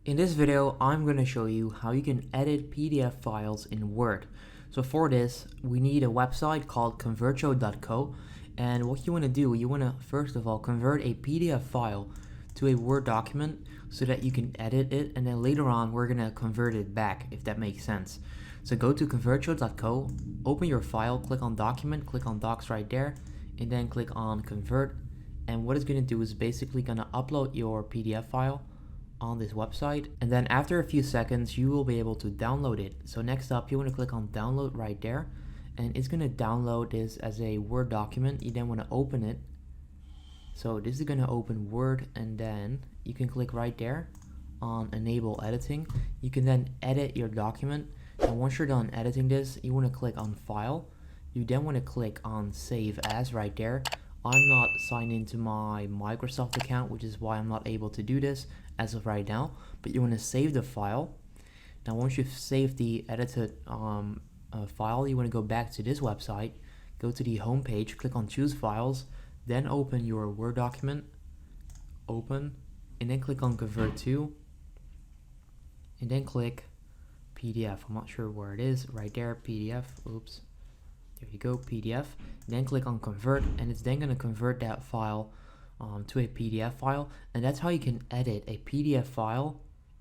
In this video, I'm going to show you how you can edit PDF files in Word. So for this, we need a website called convertio.co, and what you want to do, you want to first of all convert a PDF file to a Word document so that you can edit it, and then later on we're going to convert it back, if that makes sense. So go to convertio.co, open your file, click on document, click on docs right there, and then click on convert. And what it's going to do is basically going to upload your PDF file on this website, and then after a few seconds you will be able to download it. So next up, you want to click on download right there, and it's going to download this as a Word document. You then want to open it. So this is going to open Word, and then you can click right there on enable editing. You can then edit your document, and once you're done editing this, you want to click on file. You then want to click on save as right there. I'm not signed into my Microsoft account, which is why I'm not able to do this as of right now, but you want to save the file. Now once you've saved the edited file, you want to go back to this website, go to the home page, click on choose files, then open your Word document, open, and then click on convert to, and then click PDF. I'm not sure where it is, right there, PDF, oops. There you go, PDF. Then click on convert, and it's then going to convert that file to a PDF file, and that's how you can edit a PDF file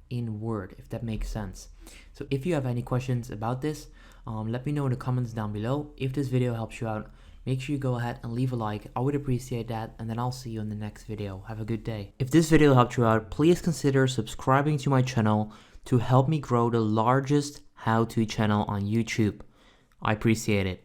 in Word, if that makes sense. So if you have any questions about this, let me know in the comments down below. If this video helps you out, make sure you go ahead and leave a like. I would appreciate that, and then I'll see you in the next video. Have a good day. If this video helped you out, please consider subscribing to my channel to help me grow the largest how-to channel on YouTube. I appreciate it.